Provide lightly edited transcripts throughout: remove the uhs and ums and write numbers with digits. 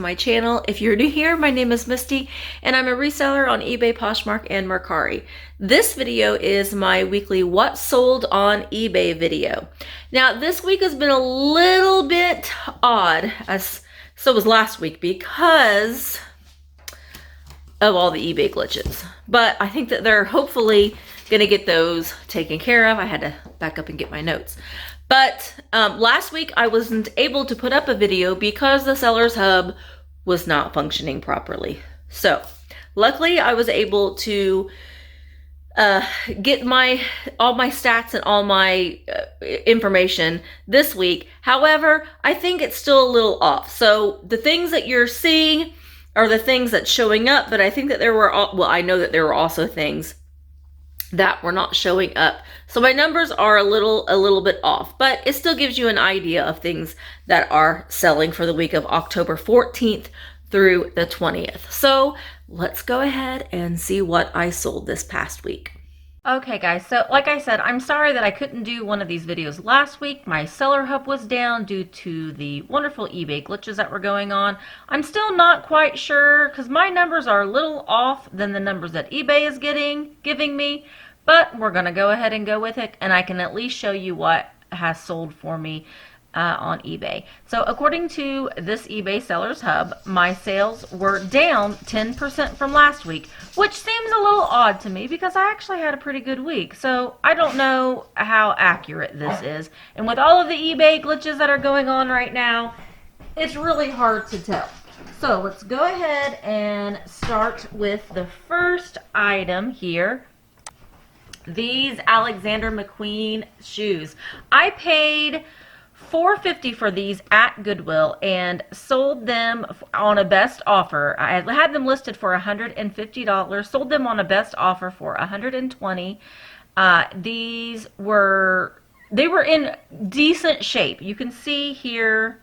my channel. If you're new here, my name is Misty and I'm a reseller on eBay, Poshmark, and Mercari. This video is my weekly What Sold on eBay video. Now this week has been a little bit odd, as so was last week, because of all the eBay glitches. But I think that they're hopefully gonna get those taken care of. I had to back up and get my notes. But last week I wasn't able to put up a video because the Sellers Hub was not functioning properly. So luckily I was able to get all my stats and all my information this week. However, I think it's still a little off. So the things that you're seeing are the things that's showing up, but I think that there were, I know that there were also things that were not showing up. So my numbers are a little bit off, but it still gives you an idea of things that are selling for the week of October 14th through the 20th. So let's go ahead and see what I sold this past week. Okay guys, so like I said, I'm sorry that I couldn't do one of these videos last week. My Seller Hub was down due to the wonderful eBay glitches that were going on. I'm still not quite sure because my numbers are a little off than the numbers that eBay is giving me, but we're going to go ahead and go with it, and I can at least show you what has sold for me on eBay. So according to this eBay Sellers Hub, my sales were down 10% from last week, which seems a little odd to me because I actually had a pretty good week. So I don't know how accurate this is. And with all of the eBay glitches that are going on right now, it's really hard to tell. So let's go ahead and start with the first item here. These Alexander McQueen shoes. I paid $4.50 for these at Goodwill and sold them on a best offer. I had them listed for $150, sold them on a best offer for $120. They were in decent shape. You can see here,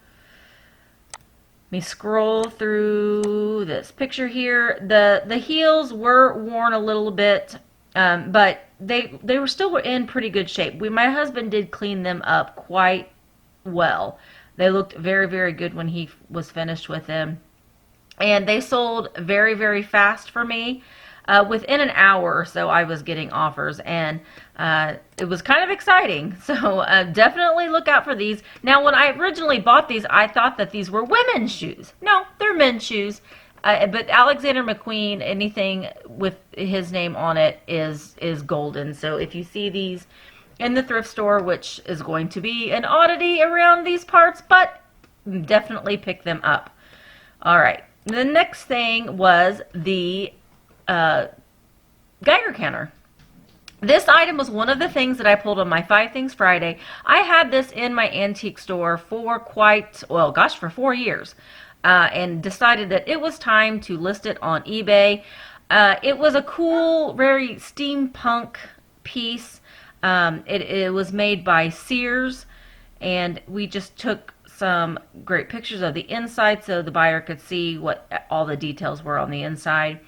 let me scroll through this picture here. The heels were worn a little bit, but they were still in pretty good shape. My husband did clean them up quite well. They looked very, very good when he was finished with them, and they sold very, very fast for me. Within an hour or so I was getting offers, and it was kind of exciting. So definitely look out for these. Now when I originally bought these, I thought that these were women's shoes. No, they're men's shoes. But Alexander McQueen, anything with his name on it is golden. So if you see these in the thrift store, which is going to be an oddity around these parts, but definitely pick them up. All right. The next thing was the Geiger Counter. This item was one of the things that I pulled on my 5 Things Friday. I had this in my antique store for for 4 years, and decided that it was time to list it on eBay. It was a cool, very steampunk piece. It was made by Sears, and we just took some great pictures of the inside so the buyer could see what all the details were on the inside.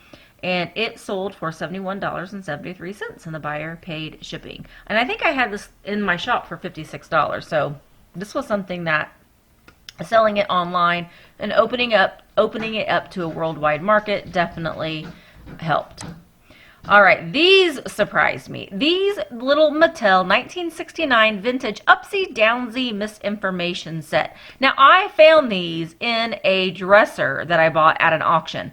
And it sold for $71.73, and the buyer paid shipping. And I think I had this in my shop for $56. So this was something that selling it online and opening it up to a worldwide market definitely helped. All right, these surprised me. These little Mattel 1969 vintage upsy downsy misinformation set. Now I found these in a dresser that I bought at an auction.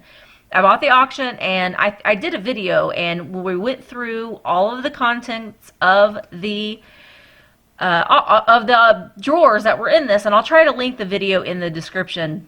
I bought the auction, and I did a video, and we went through all of the contents of the drawers that were in this, and I'll try to link the video in the description.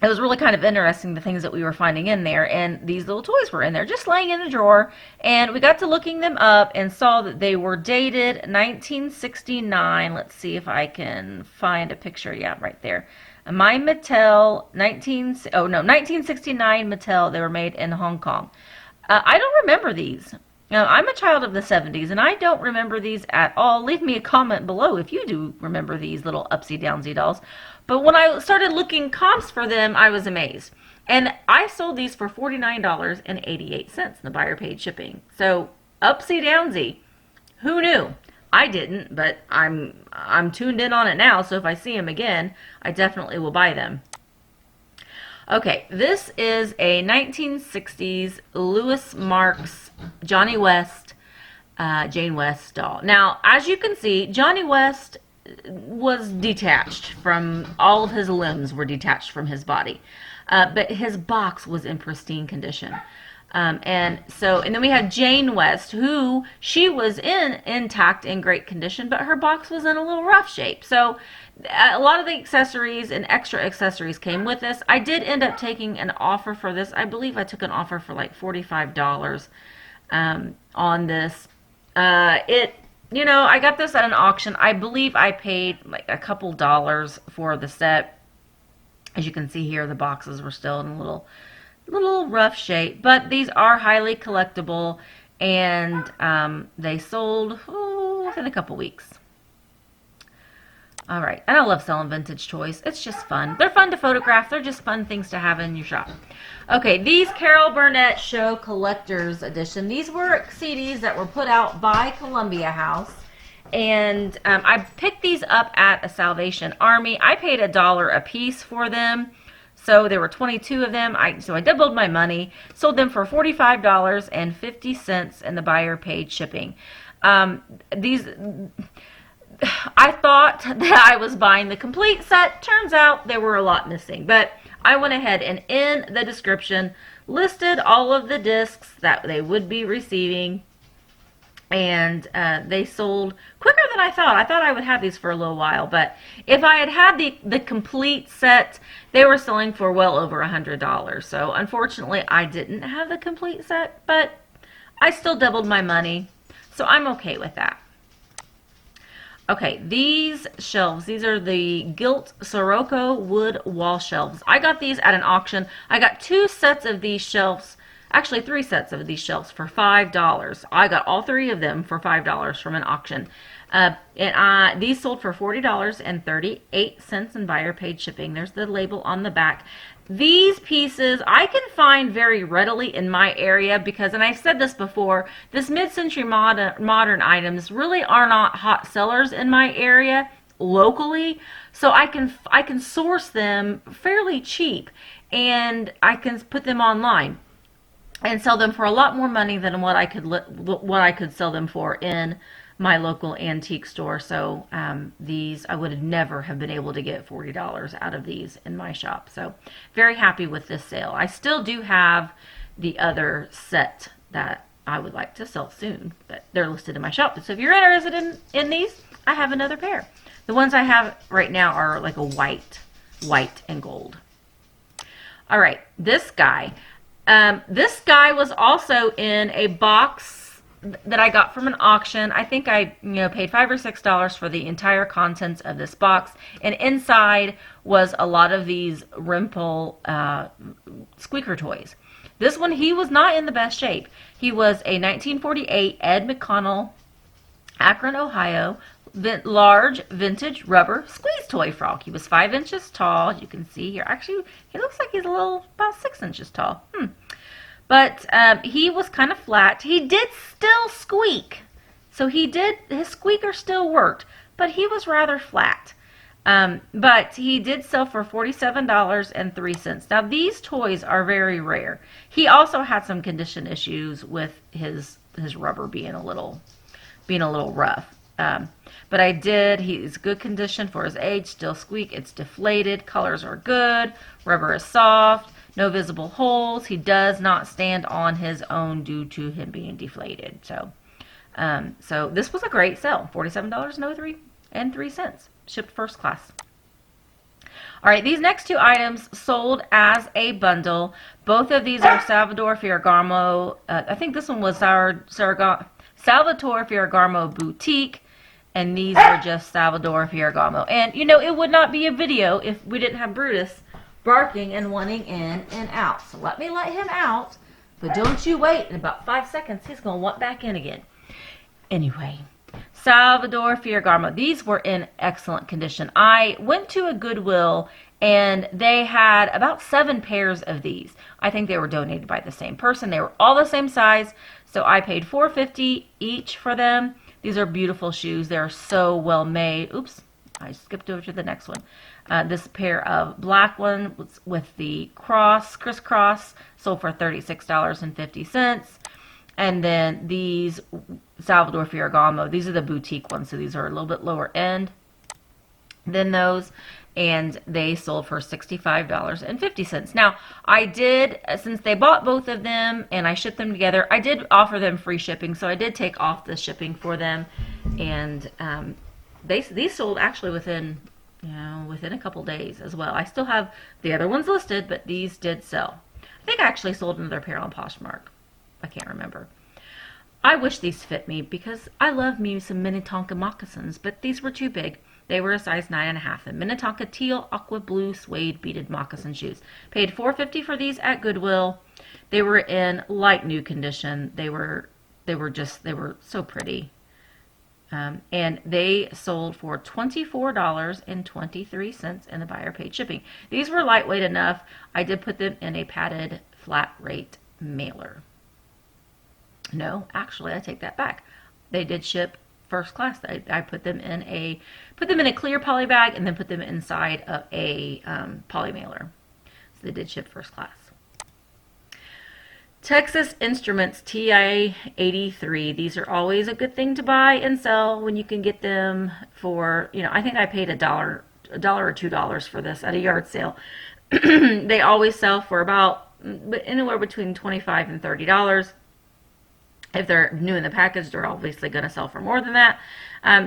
It was really kind of interesting, the things that we were finding in there, and these little toys were in there just laying in the drawer, and we got to looking them up and saw that they were dated 1969. Let's see if I can find a picture. Yeah, right there. My Mattel 1969 Mattel. They were made in Hong Kong. I don't remember these. Now, I'm a child of the 70s, and I don't remember these at all. Leave me a comment below if you do remember these little upsy-downsy dolls. But when I started looking comps for them, I was amazed. And I sold these for $49.88, and the buyer paid shipping. So, upsy-downsy. Who knew? I didn't, but I'm tuned in on it now, so if I see them again, I definitely will buy them. Okay, this is a 1960s Louis Marks Johnny West, Jane West doll. Now, as you can see, Johnny West was detached from, all of his limbs were detached from his body. But his box was in pristine condition. And then we have Jane West, who she was intact, in great condition, but her box was in a little rough shape. So a lot of the accessories and extra accessories came with this. I did end up taking an offer for this. I believe I took an offer for like $45 on this. I got this at an auction. I believe I paid like a couple dollars for the set. As you can see here, the boxes were still in a little rough shape, but these are highly collectible, and they sold within a couple weeks. All right, and I love selling vintage toys. It's just fun. They're fun to photograph. They're just fun things to have in your shop. Okay, these Carol Burnett Show Collector's Edition. These were CDs that were put out by Columbia House, and I picked these up at a Salvation Army. I paid $1 a piece for them. So there were 22 of them. So I doubled my money, sold them for $45.50, and the buyer paid shipping. I thought that I was buying the complete set. Turns out there were a lot missing. But I went ahead and in the description listed all of the discs that they would be receiving. And they sold quicker than I thought. I thought I would have these for a little while, but if I had had the complete set, they were selling for well over $100. So unfortunately, I didn't have the complete set, but I still doubled my money, so I'm okay with that. Okay, these shelves, these are the Gilt Scirocco wood wall shelves. I got these at an auction. I got 2 sets of these shelves. Actually, 3 sets of these shelves for $5. I got all 3 of them for $5 from an auction. These sold for $40.38, and buyer paid shipping. There's the label on the back. These pieces I can find very readily in my area because, and I've said this before, this mid-century modern items really are not hot sellers in my area locally. So I can source them fairly cheap, and I can put them online and sell them for a lot more money than what I could sell them for in my local antique store. So these, I would never have been able to get $40 out of these in my shop. So very happy with this sale. I still do have the other set that I would like to sell soon, but they're listed in my shop. So if you're interested in these, I have another pair. The ones I have right now are like a white and gold. All right, this guy. This guy was also in a box that I got from an auction. I think I paid $5 or $6 for the entire contents of this box, and inside was a lot of these Rimple squeaker toys. This one, he was not in the best shape. He was a 1948 Ed McConnell, Akron, Ohio, large vintage rubber squeeze toy frog. He was 5 inches tall. You can see here. Actually, he looks like he's about 6 inches tall. But he was kind of flat. He did still squeak. So his squeaker still worked, but he was rather flat. But he did sell for $47.03. Now these toys are very rare. He also had some condition issues with his rubber being a little rough. But he's good condition for his age, still squeak, it's deflated, colors are good, rubber is soft, no visible holes. He does not stand on his own due to him being deflated. So this was a great sale, $47.03, shipped first class. All right, these next 2 items sold as a bundle. Both of these are Salvatore Ferragamo. I think this one was Salvatore Ferragamo Boutique, and these are just Salvatore Ferragamo. And it would not be a video if we didn't have Brutus barking and wanting in and out. So let me let him out, but don't you wait. In about 5 seconds, he's going to want back in again. Anyway, Salvatore Ferragamo. These were in excellent condition. I went to a Goodwill, and they had about 7 pairs of these. I think they were donated by the same person. They were all the same size, so I paid $4.50 each for them. These are beautiful shoes. They're so well made. Oops, I skipped over to the next one. This pair of black ones with the crisscross, sold for $36.50. And then these Salvatore Ferragamo, these are the boutique ones, so these are a little bit lower end than those, and they sold for $65.50. Now, I did, since they bought both of them and I shipped them together, I did offer them free shipping, so I did take off the shipping for them, and these sold actually within a couple days as well. I still have the other ones listed, but these did sell. I think I actually sold another pair on Poshmark. I can't remember. I wish these fit me because I love me some Minnetonka moccasins, but these were too big. They were a size 9.5. The Minnetonka teal aqua blue suede beaded moccasin shoes. Paid $4.50 for these at Goodwill. They were in light new condition. They were so pretty. And they sold for $24.23, and the buyer paid shipping. These were lightweight enough. I did put them in a padded flat rate mailer. No, actually, I take that back. They did ship first class. I put them in a clear poly bag and then put them inside of a poly mailer. So they did ship first class. Texas Instruments TI-83. These are always a good thing to buy and sell when you can get them for, I think I paid $1 or $2 for this at a yard sale. They always sell for about anywhere between $25 and $30. If they're new in the package, they're obviously going to sell for more than that.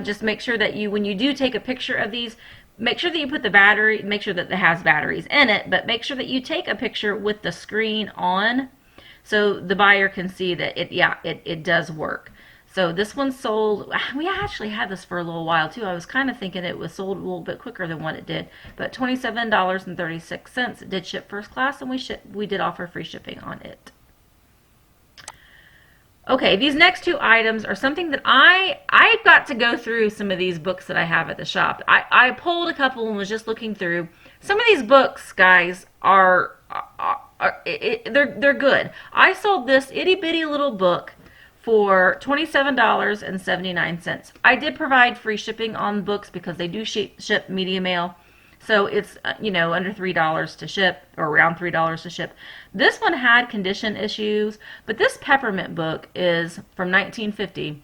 Just make sure that when you do take a picture of these, make sure that you put the battery, make sure that it has batteries in it, but make sure that you take a picture with the screen on so the buyer can see that it does work. So this one sold, we actually had this for a little while too. I was kind of thinking it was sold a little bit quicker than what it did, but $27.36. It did ship first class, and we did offer free shipping on it. Okay, these next two items are something that I got to go through some of these books that I have at the shop. I pulled a couple and was just looking through. Some of these books, guys, they're good. I sold this itty bitty little book for $27.79. I did provide free shipping on books because they do ship media mail. So it's, under $3 to ship, or around $3 to ship. This one had condition issues, but this peppermint book is from 1950,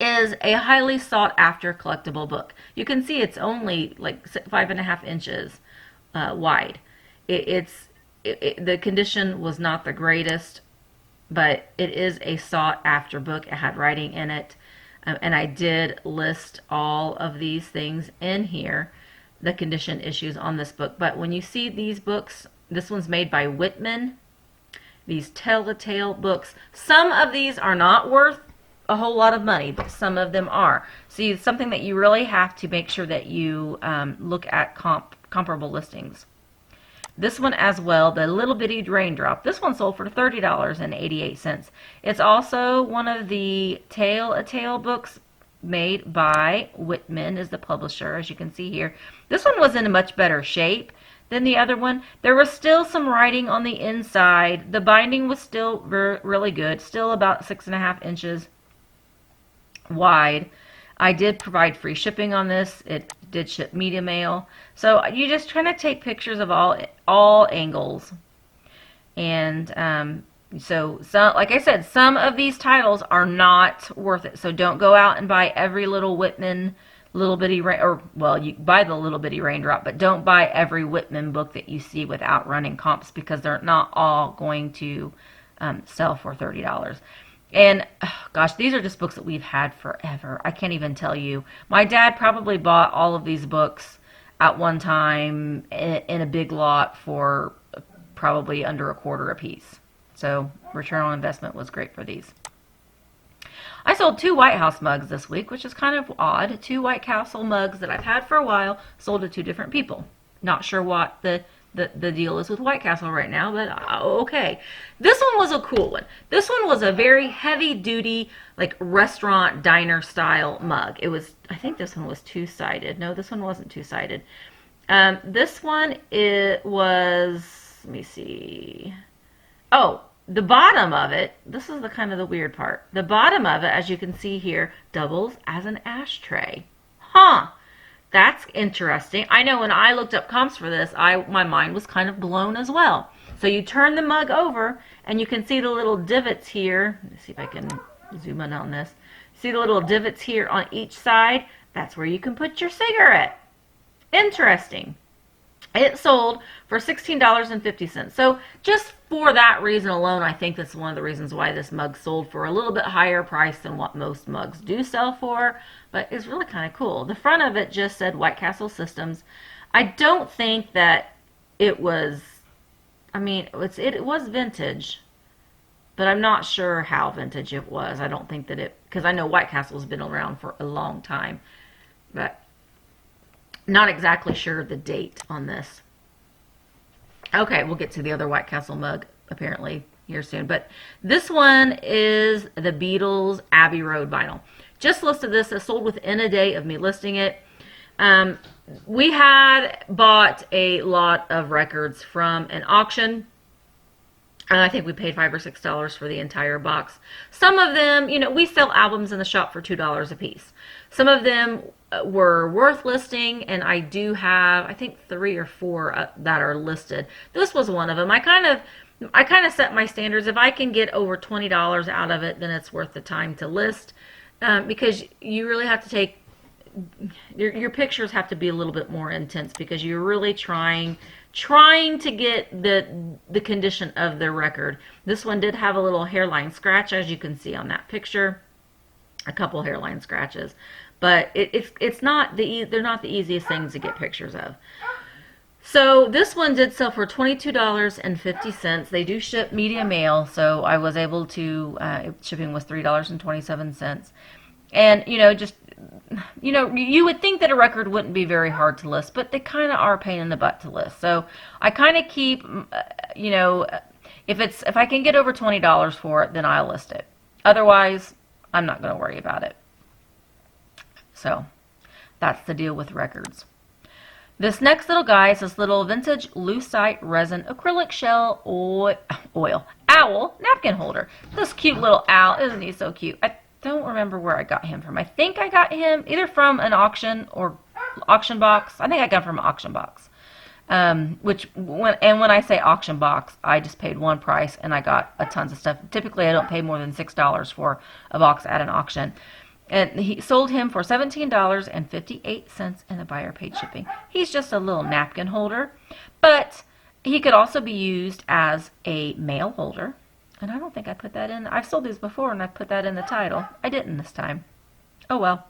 is a highly sought after collectible book. You can see it's only like 5.5 inches wide. The condition was not the greatest, but it is a sought after book. It had writing in it, and I did list all of these things in here, the condition issues on this book. But when you see these books, this one's made by Whitman, these telltale books. Some of these are not worth a whole lot of money, but some of them are. See, it's something that you really have to make sure that you look at comparable listings. This one as well, the Little Bitty Raindrop. This one sold for $30.88. It's also one of the tale books made by Whitman, is the publisher, as you can see here. This one was in a much better shape than the other one. There was still some writing on the inside. The binding was still really good, still about 6.5 inches wide. I did provide free shipping on this. It did ship media mail. So you just trying to take pictures of all angles. And so like I said, some of these titles are not worth it. So don't go out and buy every little Whitman Little Bitty you buy the Little Bitty Raindrop, but don't buy every Whitman book that you see without running comps, because they're not all going to sell for $30. And gosh, these are just books that we've had forever. I can't even tell you. My dad probably bought all of these books at one time in a big lot for probably under $0.25 a piece. So return on investment was great for these. I sold 2 White House mugs this week, which is kind of odd. 2 White Castle mugs that I've had for a while, sold to 2 different people. Not sure what the deal is with White Castle right now, but okay. This one was a cool one. This one was a very heavy duty, like restaurant diner style mug. It was, I think this one was 2-sided. No, this one wasn't 2-sided. This one, it was, let me see. Oh, the bottom of it, this is the kind of the weird part. The bottom of it, as you can see here, doubles as an ashtray. Huh. That's interesting. I know when I looked up comps for this, my mind was kind of blown as well. So you turn the mug over and you can see the little divots here. Let's see if I can zoom in on this. See the little divots here on each side? That's where you can put your cigarette. Interesting. It sold for $16.50. So just for that reason alone, I think that's one of the reasons why this mug sold for a little bit higher price than what most mugs do sell for. But it's really kind of cool. The front of it just said White Castle Systems. I don't think that it was, I mean, it was vintage, but I'm not sure how vintage it was. I don't think that because I know White Castle's been around for a long time, but not exactly sure the date on this. Okay, we'll get to the other White Castle mug apparently here soon. But this one is the Beatles Abbey Road vinyl. Just listed this. It sold within a day of me listing it. We had bought a lot of records from an auction. And I think we paid $5 or $6 for the entire box. Some of them, you know, we sell albums in the shop for $2 a piece. Some of them were worth listing, and I do have, I think, 3 or 4 that are listed. This was one of them. I kind of set my standards. If I can get over $20 out of it, then it's worth the time to list, because you really have to take your pictures have to be a little bit more intense, because you're really trying to get the condition of the record. This one did have a little hairline scratch, as you can see on that picture, a couple hairline scratches, but it's not they're not the easiest things to get pictures of. So this one did sell for $22.50. They do ship media mail, so I was able to shipping was $3.27. And you would think that a record wouldn't be very hard to list, but they kind of are a pain in the butt to list. So I kind of keep, if I can get over $20 for it, then I'll list it. Otherwise, I'm not going to worry about it. So that's the deal with records. This next little guy is this little vintage lucite resin acrylic shell owl napkin holder. This cute little owl, isn't he so cute? I don't remember where I got him from. I think I got him either from an auction or auction box. I think I got him from an auction box. When I say auction box, I just paid one price and I got a tons of stuff. Typically, I don't pay more than $6 for a box at an auction. And he sold him for $17.58, and the buyer paid shipping. He's just a little napkin holder, but he could also be used as a mail holder. And I don't think I put that in. I've sold these before, and I put that in the title. I didn't this time. Oh well.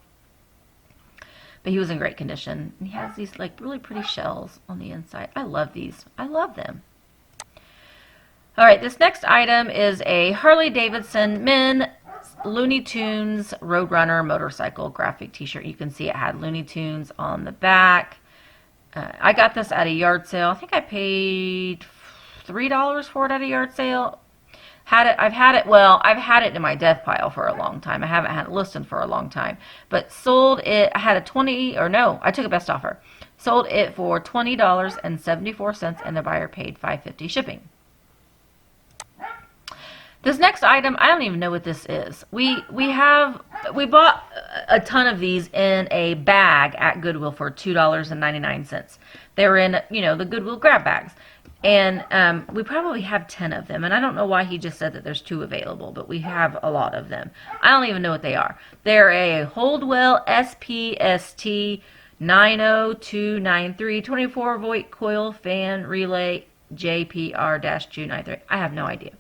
But he was in great condition. He has these like really pretty shells on the inside. I love these. I love them. All right, this next item is a Harley-Davidson Men Looney Tunes Roadrunner motorcycle graphic t-shirt. You can see it had Looney Tunes on the back. I got this at a yard sale. I think I paid $3 for it at a yard sale. I've had it in my death pile for a long time. I haven't had it listed for a long time. But sold it, I had I took a best offer. Sold it for $20.74, and the buyer paid $5.50 shipping. This next item, I don't even know what this is. We bought a ton of these in a bag at Goodwill for $2.99. They were in, the Goodwill grab bags. And we probably have 10 of them. And I don't know why he just said that there's 2 available, but we have a lot of them. I don't even know what they are. They're a Holdwell SPST 90293 24-volt coil fan relay JPR-293. I have no idea.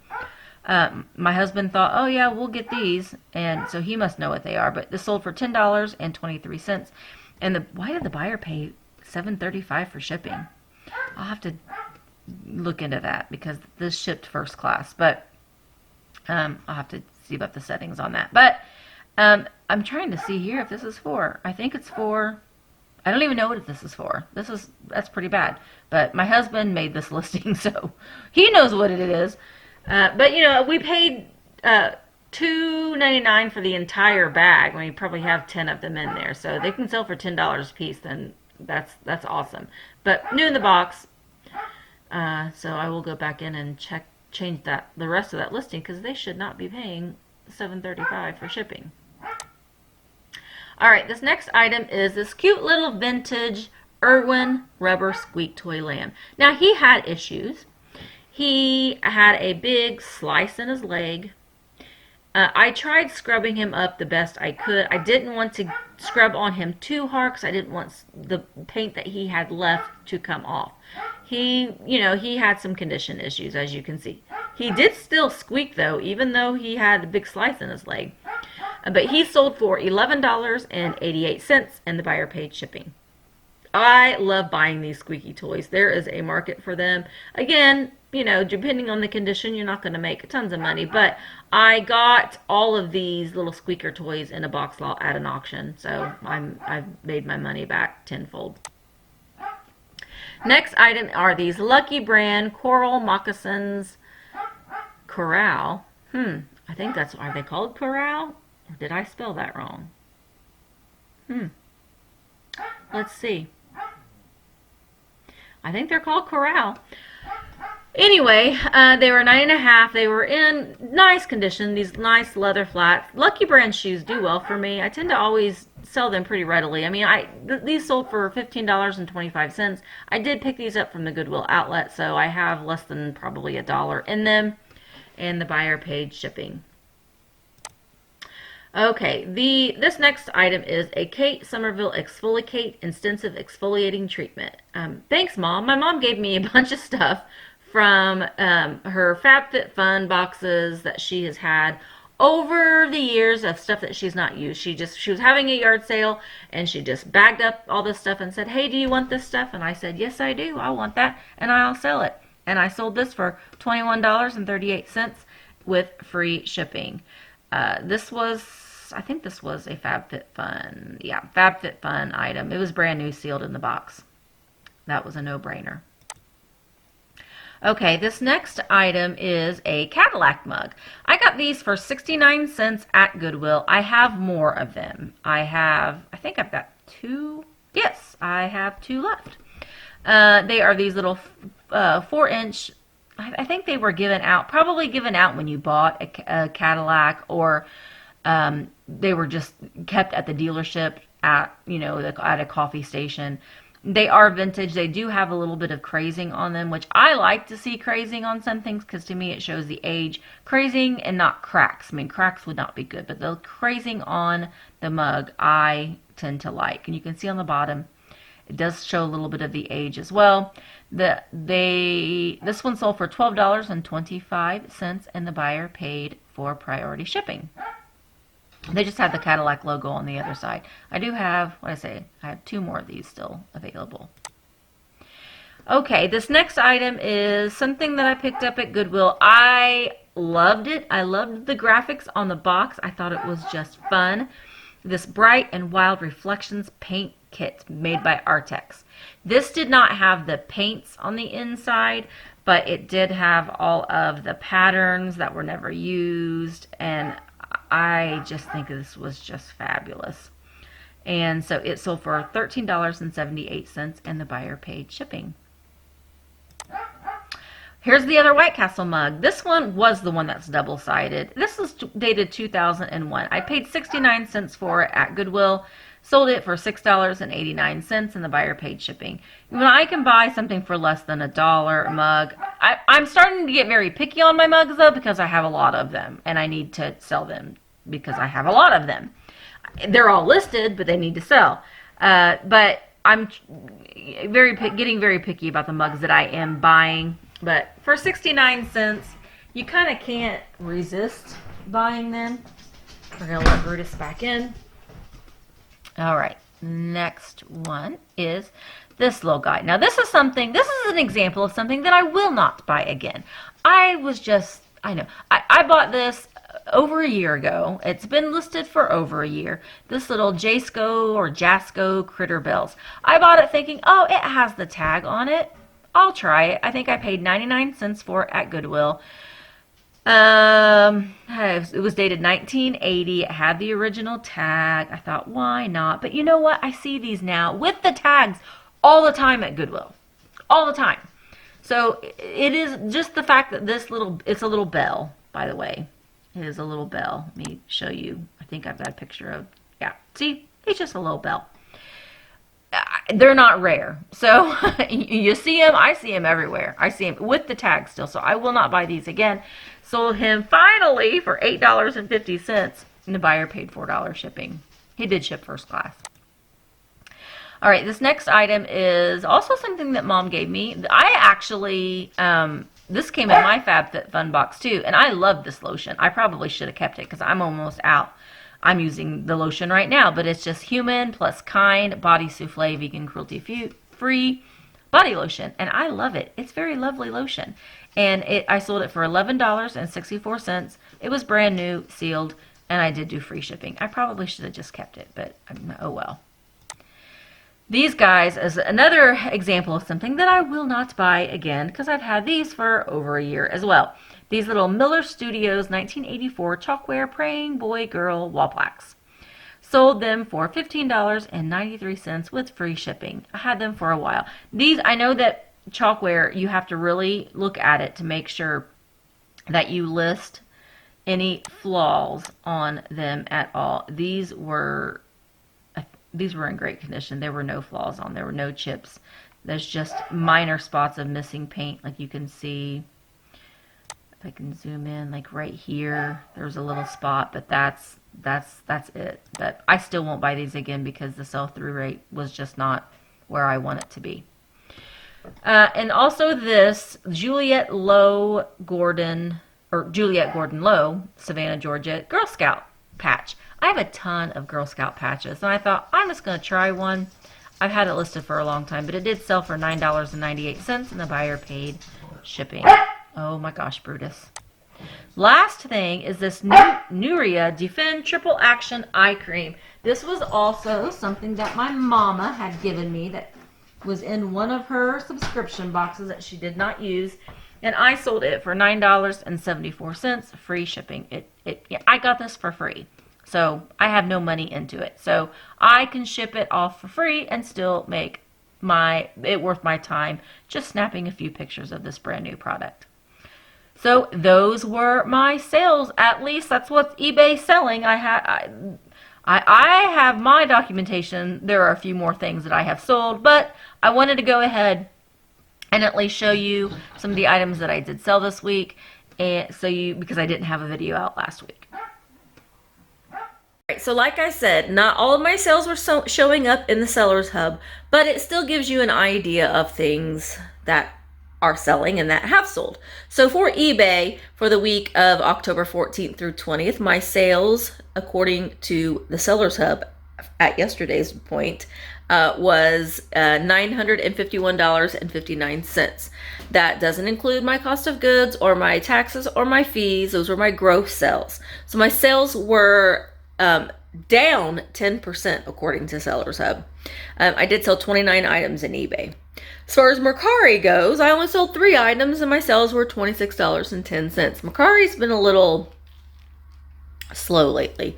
My husband thought, oh yeah, we'll get these. And so he must know what they are. But this sold for $10.23. And why did the buyer pay $7.35 for shipping? I'll have to look into that, because this shipped first class, but I'll have to see about the settings on that. But I'm trying to see here if this is for. I think it's for. I don't even know what this is for. That's pretty bad. But my husband made this listing, so he knows what it is. But we paid $2.99 for the entire bag when you probably have 10 of them in there, so they can sell for $10 a piece. Then that's awesome. But new in the box. So I will go back in and change the rest of that listing, because they should not be paying $7.35 for shipping. All right, this next item is this cute little vintage Irwin rubber squeak toy lamb. Now, he had issues. He had a big slice in his leg. I tried scrubbing him up the best I could. I didn't want to scrub on him too hard because I didn't want the paint that he had left to come off. He had some condition issues, as you can see. He did still squeak, though, even though he had a big slice in his leg. But he sold for $11.88, and the buyer paid shipping. I love buying these squeaky toys. There is a market for them. Again, depending on the condition, you're not going to make tons of money. But I got all of these little squeaker toys in a box lot at an auction. So I've made my money back tenfold. Next item are these Lucky Brand Coral Moccasins Corral. I think are they called Corral? Or did I spell that wrong? Let's see. I think they're called Corral. Anyway, they were 9.5. They were in nice condition. These nice leather flats. Lucky Brand shoes do well for me. I tend to always sell them pretty readily. I mean, these sold for $15.25. I did pick these up from the Goodwill outlet, so I have less than probably $1 in them, and the buyer paid shipping. Okay, this next item is a Kate Somerville Exfoliate Extensive Exfoliating Treatment. Thanks, Mom. My mom gave me a bunch of stuff from her FabFitFun boxes that she has had over the years of stuff that she's not used. She was having a yard sale, and she just bagged up all this stuff and said, "Hey, do you want this stuff?" And I said, "Yes, I do. I want that, and I'll sell it." And I sold this for $21.38 with free shipping. I think this was a FabFitFun. Yeah, FabFitFun item. It was brand new, sealed in the box. That was a no-brainer. Okay, this next item is a Cadillac mug. I got these for 69 cents at Goodwill. I have more of them. I think I've got 2. Yes, I have 2 left. They are these little 4-inch. I think they were probably given out when you bought a Cadillac, or they were just kept at the dealership at a coffee station. They are vintage. They do have a little bit of crazing on them, which I like to see crazing on some things because to me it shows the age. Crazing and not cracks. I mean, cracks would not be good, but the crazing on the mug I tend to like. And you can see on the bottom, it does show a little bit of the age as well. This one sold for $12.25, and the buyer paid for priority shipping. They just have the Cadillac logo on the other side. I do have, I have 2 more of these still available. Okay, this next item is something that I picked up at Goodwill. I loved it. I loved the graphics on the box. I thought it was just fun. This Bright and Wild Reflections paint kit made by Artex. This did not have the paints on the inside, but it did have all of the patterns that were never used, and I just think this was just fabulous. And so it sold for $13.78, and the buyer paid shipping. Here's the other White Castle mug. This one was the one that's double-sided. This is dated 2001. I paid 69 cents for it at Goodwill. Sold it for $6.89, and the buyer paid shipping. When I can buy something for less than $1 a mug, I'm starting to get very picky on my mugs, though, because I have a lot of them, and I need to sell them because I have a lot of them. They're all listed, but they need to sell. But I'm getting very picky about the mugs that I am buying. But for 69 cents, you kind of can't resist buying them. We're going to let Brutus back in. All right, next one is this little guy. Now, this is an example of something that I will not buy again. I bought this over a year ago. It's been listed for over a year. This little Jasco critter bells. I bought it thinking, oh, it has the tag on it. I'll try it. I think I paid 99 cents for it at Goodwill. It was dated 1980. It had the original tag. I thought, why not? But you know what? I see these now with the tags all the time at Goodwill. All the time. So it is just the fact that it's a little bell, by the way. It is a little bell. Let me show you. I think I've got a picture of, yeah. See? He's just a little bell. They're not rare. So you see him, I see him everywhere. I see him with the tag still. So I will not buy these again. Sold him finally for $8.50 and the buyer paid $4 shipping. He did ship first class. All right, this next item is also something that Mom gave me. I actually, this came in my FabFitFun box too, and I love this lotion. I probably should have kept it because I'm almost out. I'm using the lotion right now, but it's just human plus kind body souffle vegan cruelty free body lotion, and I love it. It's very lovely lotion, and I sold it for $11.64. It was brand new, sealed, and I did do free shipping. I probably should have just kept it, but oh well. These guys is another example of something that I will not buy again because I've had these for over a year as well. These little Miller Studios 1984 chalkware praying boy girl wall plaques. Sold them for $15.93 with free shipping. I had them for a while. These, I know that chalkware, you have to really look at it to make sure that you list any flaws on them at all. These were in great condition. There were no flaws on. There were no chips. There's just minor spots of missing paint, like you can see. If I can zoom in, like right here, there's a little spot, but that's it. But I still won't buy these again because the sell-through rate was just not where I want it to be. And also this Juliet Gordon Low, Savannah, Georgia, Girl Scout patch. I have a ton of Girl Scout patches, and I thought, I'm just going to try one. I've had it listed for a long time, but it did sell for $9.98, and the buyer paid shipping. Oh my gosh, Brutus. Last thing is this Nuria Defend Triple Action Eye Cream. This was also something that my mama had given me that was in one of her subscription boxes that she did not use, and I sold it for $9.74, free shipping. I got this for free. So I have no money into it. So I can ship it off for free and still make it worth my time just snapping a few pictures of this brand new product. So those were my sales. At least that's what's eBay selling. I have my documentation. There are a few more things that I have sold, but I wanted to go ahead and at least show you some of the items that I did sell this week, and because I didn't have a video out last week. So like I said, not all of my sales were showing up in the Sellers Hub, but it still gives you an idea of things that are selling and that have sold. So for eBay, for the week of October 14th through 20th, my sales, according to the Sellers Hub at yesterday's point, was $951.59. That doesn't include my cost of goods or my taxes or my fees. Those were my gross sales. So my sales were down 10% according to Sellers Hub. I did sell 29 items in eBay. As far as Mercari goes, I only sold 3 items and my sales were $26.10. Mercari's been a little slow lately.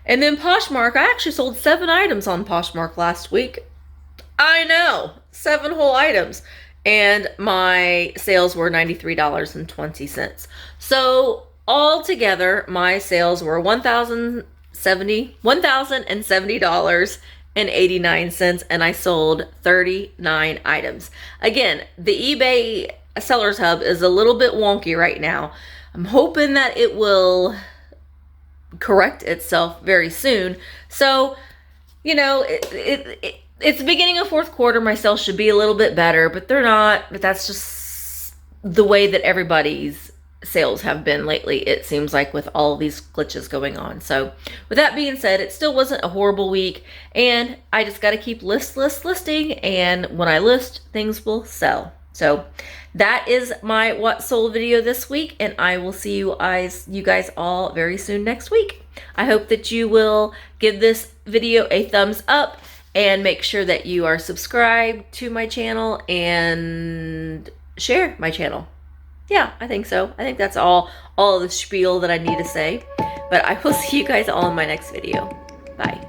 And then Poshmark, I actually sold 7 items on Poshmark last week. I know, 7 whole items. And my sales were $93.20. So altogether, my sales were $1,070.89, and I sold 39 items. Again, the eBay Sellers Hub is a little bit wonky right now. I'm hoping that it will correct itself very soon. So, you know, it's the beginning of fourth quarter. My sales should be a little bit better, but they're not. But that's just the way that everybody's sales have been lately, it seems like, with all these glitches going on. So with that being said, it still wasn't a horrible week, and I just got to keep listing, and when I list, things will sell. So that is my what sold video this week, and I will see you guys all very soon next week. I hope that you will give this video a thumbs up and make sure that you are subscribed to my channel and share my channel. Yeah, I think so. I think that's all of the spiel that I need to say. But I will see you guys all in my next video. Bye.